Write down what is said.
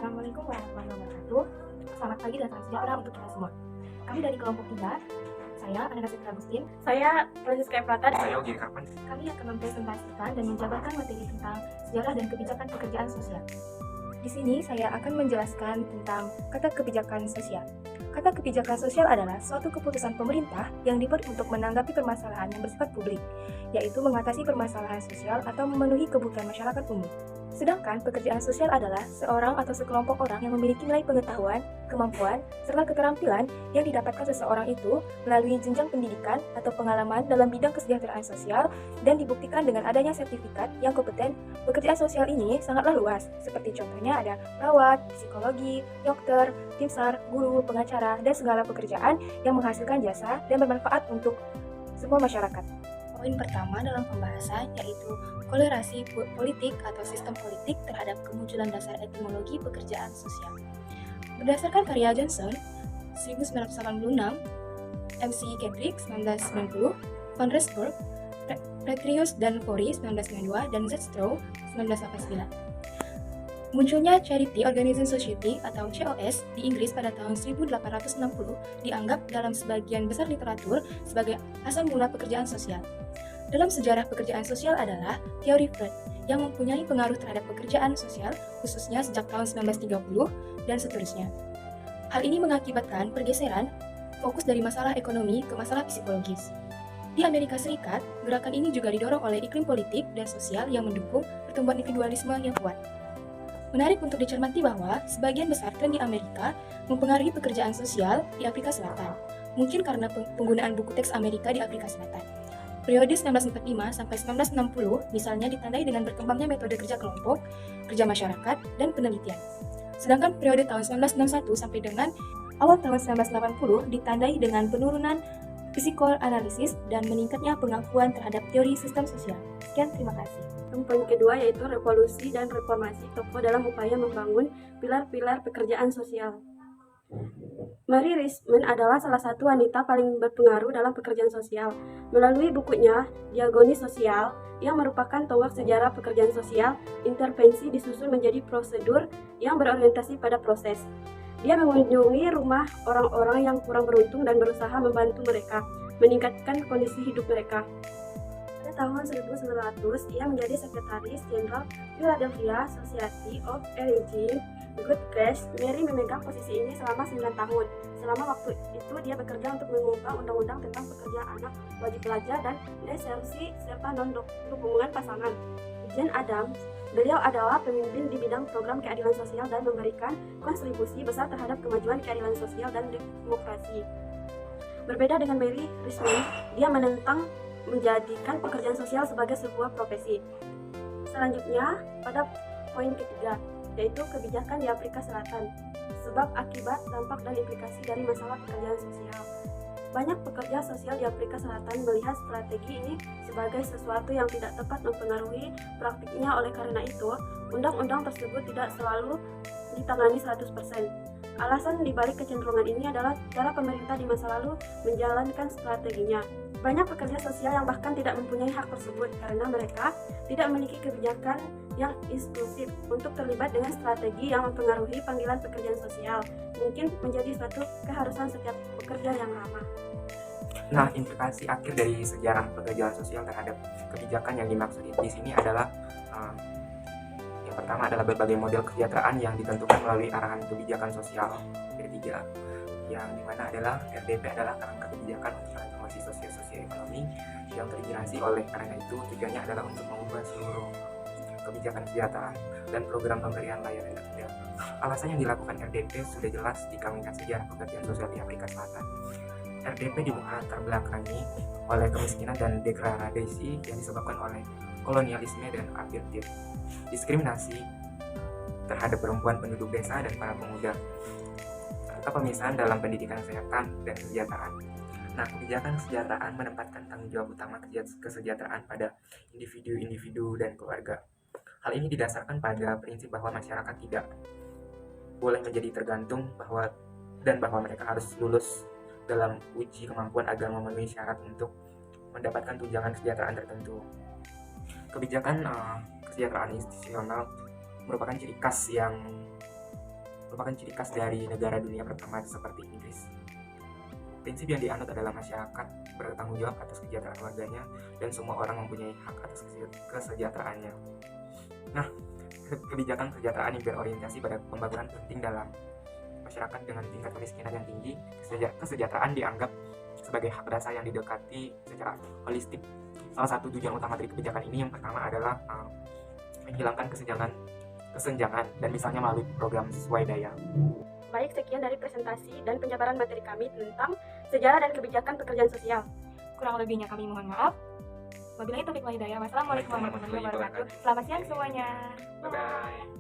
Assalamualaikum warahmatullahi wabarakatuh. Selamat pagi dan salam sejahtera untuk kita semua. Kami dari kelompok 3, saya Ananda Siti Agustin. Saya Francisca Efrata. Saya Ogi Karpan. Kami akan mempresentasikan dan menjabarkan materi tentang sejarah dan kebijakan pekerjaan sosial. Di sini saya akan menjelaskan tentang kata kebijakan sosial. Kata kebijakan sosial adalah suatu keputusan pemerintah yang dibuat untuk menanggapi permasalahan yang bersifat publik, yaitu mengatasi permasalahan sosial atau memenuhi kebutuhan masyarakat umum. Sedangkan pekerjaan sosial adalah seorang atau sekelompok orang yang memiliki nilai pengetahuan, kemampuan, serta keterampilan yang didapatkan seseorang itu melalui jenjang pendidikan atau pengalaman dalam bidang kesejahteraan sosial dan dibuktikan dengan adanya sertifikat yang kompeten. Pekerjaan sosial ini sangatlah luas, seperti contohnya ada perawat, psikologi, dokter, tim SAR, guru, pengacara, dan segala pekerjaan yang menghasilkan jasa dan bermanfaat untuk semua masyarakat. Poin pertama dalam pembahasan yaitu kolerasi politik atau sistem politik terhadap kemunculan dasar etimologi pekerjaan sosial. Berdasarkan karya Johnson 1986, MC Kendrick 1990, Van Rensburg, Petrius dan Fori 1992, dan Z. Stroh 1989. Munculnya Charity Organizing Society atau COS di Inggris pada tahun 1860 dianggap dalam sebagian besar literatur sebagai asal mula pekerjaan sosial. Dalam sejarah pekerjaan sosial adalah teori Freud yang mempunyai pengaruh terhadap pekerjaan sosial khususnya sejak tahun 1930 dan seterusnya. Hal ini mengakibatkan pergeseran fokus dari masalah ekonomi ke masalah psikologis. Di Amerika Serikat, gerakan ini juga didorong oleh iklim politik dan sosial yang mendukung pertumbuhan individualisme yang kuat. Menarik untuk dicermati bahwa sebagian besar tren di Amerika mempengaruhi pekerjaan sosial di Afrika Selatan, mungkin karena penggunaan buku teks Amerika di Afrika Selatan. Periode 1945 sampai 1960 misalnya ditandai dengan berkembangnya metode kerja kelompok, kerja masyarakat, dan penelitian. Sedangkan periode tahun 1961 sampai dengan awal tahun 1980 ditandai dengan penurunan psikoanalisis dan meningkatnya pengakuan terhadap teori sistem sosial. Sekian, terima kasih. Poin kedua yaitu revolusi dan reformasi tokoh dalam upaya membangun pilar-pilar pekerjaan sosial. Marie Richmond adalah salah satu wanita paling berpengaruh dalam pekerjaan sosial. Melalui bukunya Diagoni Sosial, yang merupakan tonggak sejarah pekerjaan sosial, intervensi disusun menjadi prosedur yang berorientasi pada proses. Dia mengunjungi rumah orang-orang yang kurang beruntung dan berusaha membantu mereka, meningkatkan kondisi hidup mereka. Pada tahun 1900, ia menjadi sekretaris jenderal Philadelphia Society of Aging Good Case. Mary memegang posisi ini selama 9 tahun. Selama waktu itu dia bekerja untuk mengubah undang-undang tentang pekerja anak, wajib belajar, dan desersi serta non-hubungan pasangan. Jane Addams, beliau adalah pemimpin di bidang program keadilan sosial dan memberikan kontribusi besar terhadap kemajuan keadilan sosial dan demokrasi. Berbeda dengan Mary Richmond, dia menentang menjadikan pekerjaan sosial sebagai sebuah profesi. Selanjutnya, pada poin ketiga, yaitu kebijakan di Afrika Selatan, sebab akibat, dampak, dan implikasi dari masalah pekerjaan sosial. Banyak pekerja sosial di Afrika Selatan melihat strategi ini sebagai sesuatu yang tidak tepat mempengaruhi praktiknya. Oleh karena itu, undang-undang tersebut tidak selalu ditangani 100%. Alasan dibalik kecenderungan ini adalah cara pemerintah di masa lalu menjalankan strateginya. Banyak pekerja sosial yang bahkan tidak mempunyai hak tersebut karena mereka tidak memiliki kebijakan yang inklusif untuk terlibat dengan strategi yang mempengaruhi panggilan pekerjaan sosial. Mungkin menjadi suatu keharusan setiap pekerja yang ramah. Nah, implikasi akhir dari sejarah pekerjaan sosial terhadap kebijakan yang dimaksud di sini adalah yang pertama adalah berbagai model kesejahteraan yang ditentukan melalui arahan kebijakan sosial ketiga, yang dimana adalah RDP adalah kerangka kebijakan untuk transformasi sosio-ekonomi yang terinspirasi. Oleh karena itu tujuannya adalah untuk mengubah seluruh kebijakan kesejahteraan dan program pemberian layanan kerja. Alasan yang dilakukan RDP sudah jelas jika mengingat sejarah pekerjaan sosial di Afrika Selatan. RDP dilatar belakangi oleh kemiskinan dan degradasi yang disebabkan oleh kolonialisme dan apartheid, diskriminasi terhadap perempuan penduduk desa dan para pemuda, serta pemisahan dalam pendidikan kesehatan dan kesejahteraan. Nah, kebijakan kesejahteraan menempatkan tanggung jawab utama kesejahteraan pada individu-individu dan keluarga. Hal ini didasarkan pada prinsip bahwa masyarakat tidak boleh menjadi tergantung bahwa mereka harus lulus dalam uji kemampuan agar memenuhi syarat untuk mendapatkan tunjangan kesejahteraan tertentu. Kebijakan kesejahteraan institusional merupakan ciri khas yang merupakan ciri khas dari negara dunia pertama seperti Inggris. Prinsip yang dianut adalah masyarakat bertanggung jawab atas kesejahteraan warganya dan semua orang mempunyai hak atas kesejahteraannya. Nah, kebijakan kesejahteraan yang berorientasi pada pembangunan penting dalam masyarakat dengan tingkat kemiskinan yang tinggi. Kesejahteraan dianggap sebagai hak dasar yang didekati secara holistik. Salah satu tujuan utama dari kebijakan ini yang pertama adalah menghilangkan kesenjangan dan misalnya melalui program sesuai daya. Baik, sekian dari presentasi dan penjabaran materi kami tentang sejarah dan kebijakan pekerjaan sosial. Kurang lebihnya kami mohon maaf. Wabillahi taufiq wal hidayah. Wassalamualaikum warahmatullahi wabarakatuh. Selamat siang semuanya. Bye-bye.